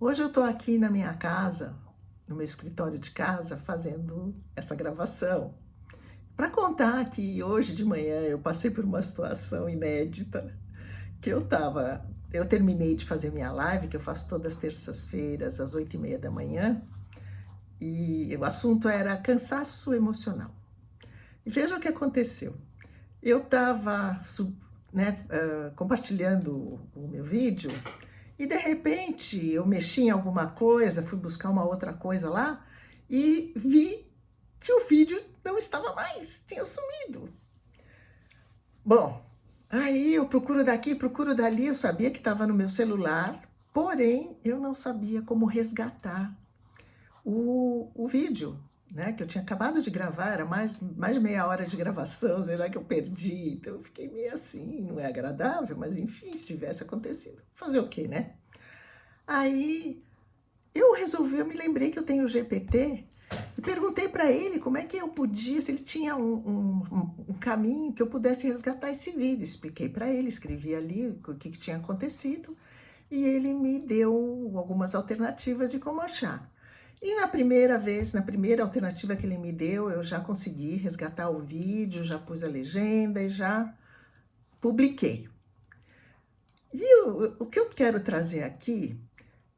Hoje eu estou aqui na minha casa, no meu escritório de casa, fazendo essa gravação, para contar que hoje de manhã eu passei por uma situação inédita, que eu terminei de fazer minha live, que eu faço todas as terças-feiras, às 8h30 da manhã, e o assunto era cansaço emocional. E veja o que aconteceu. Eu estava compartilhando o meu vídeo e de repente eu mexi em alguma coisa, fui buscar uma outra coisa lá e vi que o vídeo não estava mais, tinha sumido. Bom, aí eu procuro daqui, procuro dali, eu sabia que estava no meu celular, porém eu não sabia como resgatar o vídeo, né, que eu tinha acabado de gravar, era mais de meia hora de gravação, será que eu perdi? Então eu fiquei meio assim, não é agradável, mas enfim, se tivesse acontecido, fazer o quê, né? Aí eu me lembrei que eu tenho o GPT e perguntei para ele como é que eu podia, se ele tinha um caminho que eu pudesse resgatar esse vídeo. Expliquei para ele, escrevi ali o que tinha acontecido e ele me deu algumas alternativas de como achar. E na primeira alternativa que ele me deu, eu já consegui resgatar o vídeo, já pus a legenda e já publiquei. E o que eu quero trazer aqui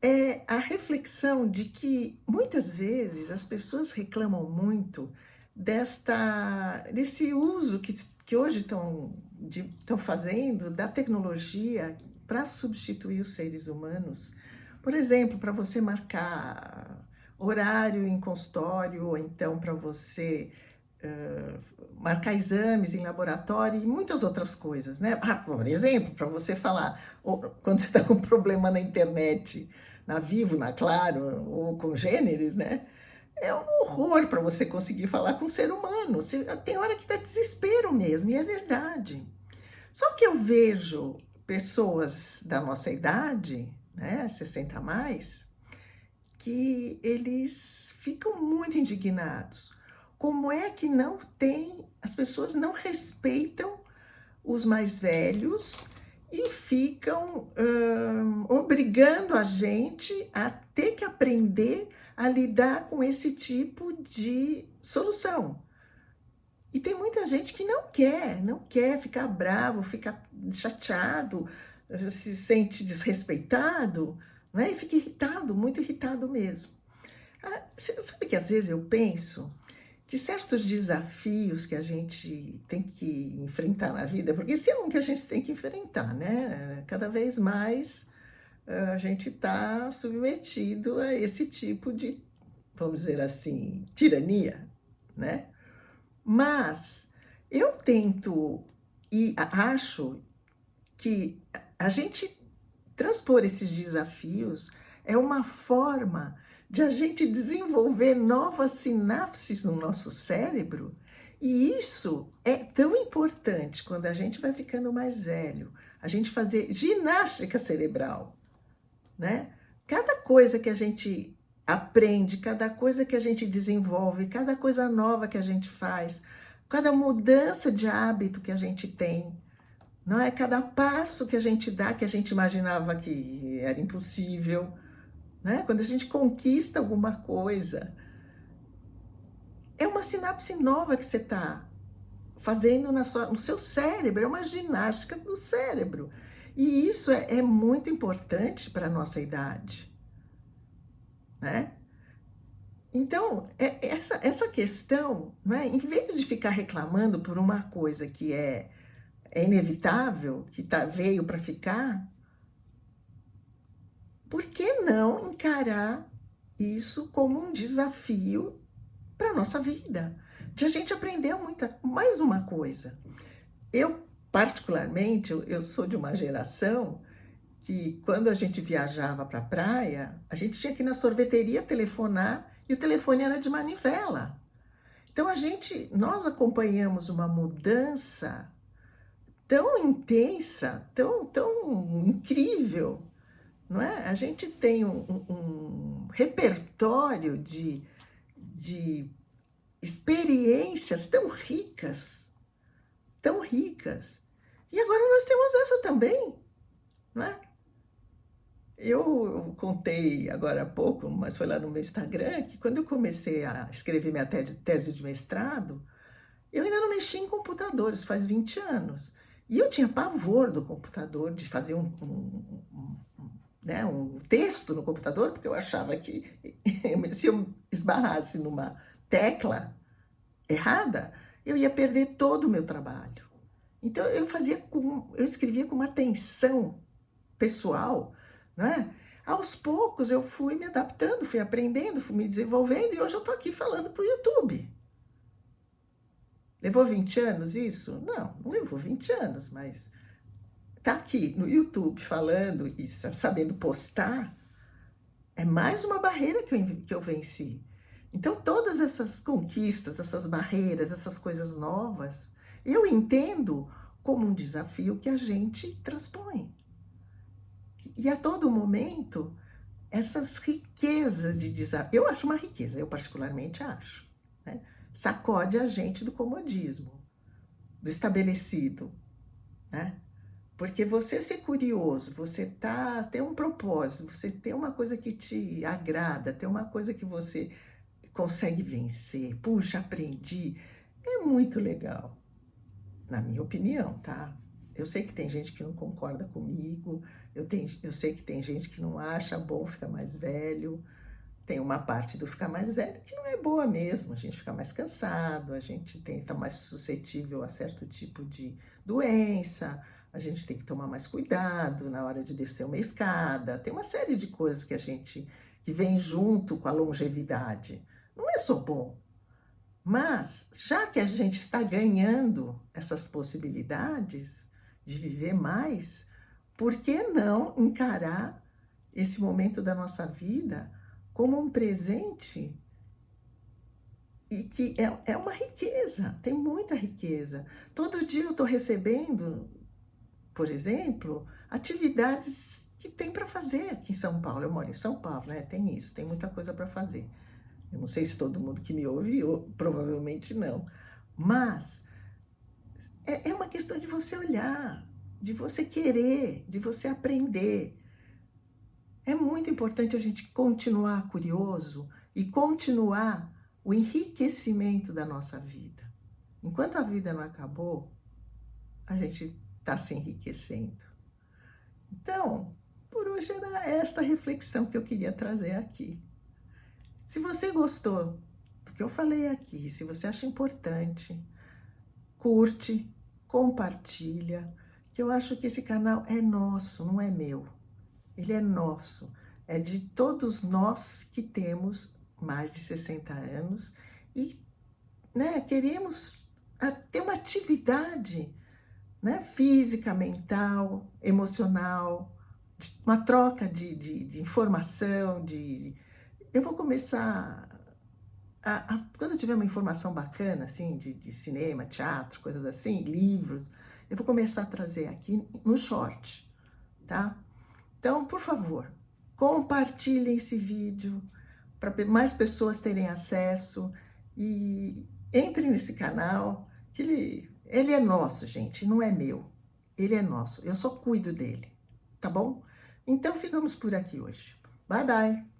é a reflexão de que muitas vezes as pessoas reclamam muito desse uso que hoje estão fazendo da tecnologia para substituir os seres humanos. Por exemplo, para você marcar horário em consultório, ou então para você marcar exames em laboratório e muitas outras coisas, né? Por exemplo, para você falar, ou, quando você está com problema na internet, na Vivo, na Claro, ou com gêneros, né? É um horror para você conseguir falar com um ser humano. Tem hora que dá desespero mesmo, e é verdade. Só que eu vejo pessoas da nossa idade, né, 60 a mais, que eles ficam muito indignados. Como é que as pessoas não respeitam os mais velhos e ficam obrigando a gente a ter que aprender a lidar com esse tipo de solução. E tem muita gente que não quer ficar bravo, fica chateado, se sente desrespeitado, né? E fica irritado, muito irritado mesmo. Você sabe que às vezes eu penso que certos desafios que a gente tem que enfrentar na vida, porque esse é um que a gente tem que enfrentar, né? Cada vez mais a gente está submetido a esse tipo de, vamos dizer assim, tirania, né? Mas eu tento e acho que a gente transpor esses desafios é uma forma de a gente desenvolver novas sinapses no nosso cérebro, e isso é tão importante quando a gente vai ficando mais velho, a gente fazer ginástica cerebral, né? Cada coisa que a gente aprende, cada coisa que a gente desenvolve, cada coisa nova que a gente faz, cada mudança de hábito que a gente tem, não é? Cada passo que a gente dá, que a gente imaginava que era impossível, né? Quando a gente conquista alguma coisa, é uma sinapse nova que você está fazendo no seu cérebro, é uma ginástica do cérebro. E isso é muito importante para a nossa idade, né? Então, essa questão, né, em vez de ficar reclamando por uma coisa que é inevitável, que veio para ficar, por que não encarar isso como um desafio para a nossa vida? De a gente aprender mais uma coisa. Eu, particularmente, eu sou de uma geração que, quando a gente viajava para a praia, a gente tinha que ir na sorveteria telefonar e o telefone era de manivela. Então, nós acompanhamos uma mudança tão intensa, tão incrível, não é? A gente tem um repertório de experiências tão ricas, tão ricas. E agora nós temos essa também, não é? Eu contei agora há pouco, mas foi lá no meu Instagram, que quando eu comecei a escrever minha tese de mestrado, eu ainda não mexi em computadores, faz 20 anos. E eu tinha pavor do computador, de fazer né, um texto no computador, porque eu achava que se eu esbarrasse numa tecla errada, eu ia perder todo o meu trabalho. Então eu escrevia com uma atenção pessoal, né? Aos poucos eu fui me adaptando, fui aprendendo, fui me desenvolvendo e hoje eu estou aqui falando para o YouTube. Levou 20 anos isso? Não, não levou 20 anos, mas tá aqui no YouTube falando e sabendo postar é mais uma barreira que eu venci. Então, todas essas conquistas, essas barreiras, essas coisas novas, eu entendo como um desafio que a gente transpõe. E a todo momento, essas riquezas de desafio, eu acho uma riqueza, eu particularmente acho, né? Sacode a gente do comodismo, do estabelecido, né? Porque você ser curioso, você ter um propósito, você ter uma coisa que te agrada, ter uma coisa que você consegue vencer, puxa, aprendi, é muito legal, na minha opinião, tá? Eu sei que tem gente que não concorda comigo, eu sei que tem gente que não acha bom ficar mais velho, tem uma parte do ficar mais velho que não é boa mesmo, a gente fica mais cansado, a gente tá mais suscetível a certo tipo de doença, a gente tem que tomar mais cuidado na hora de descer uma escada, tem uma série de coisas que vem junto com a longevidade. Não é só bom, mas já que a gente está ganhando essas possibilidades de viver mais, por que não encarar esse momento da nossa vida como um presente e que é uma riqueza, tem muita riqueza. Todo dia eu estou recebendo, por exemplo, atividades que tem para fazer aqui em São Paulo. Eu moro em São Paulo, né? Tem isso, tem muita coisa para fazer. Eu não sei se todo mundo que me ouve, provavelmente não. Mas é uma questão de você olhar, de você querer, de você aprender. É muito importante a gente continuar curioso e continuar o enriquecimento da nossa vida. Enquanto a vida não acabou, a gente está se enriquecendo. Então, por hoje era esta reflexão que eu queria trazer aqui. Se você gostou do que eu falei aqui, se você acha importante, curte, compartilha, que eu acho que esse canal é nosso, não é meu. Ele é nosso, é de todos nós que temos mais de 60 anos e, né, queremos ter uma atividade, né, física, mental, emocional, uma troca de informação, Eu vou começar, quando eu tiver uma informação bacana, assim, de cinema, teatro, coisas assim, livros, eu vou começar a trazer aqui no short, tá? Então, por favor, compartilhem esse vídeo para mais pessoas terem acesso e entrem nesse canal, que ele é nosso, gente, não é meu. Ele é nosso, eu só cuido dele, tá bom? Então, ficamos por aqui hoje. Bye, bye!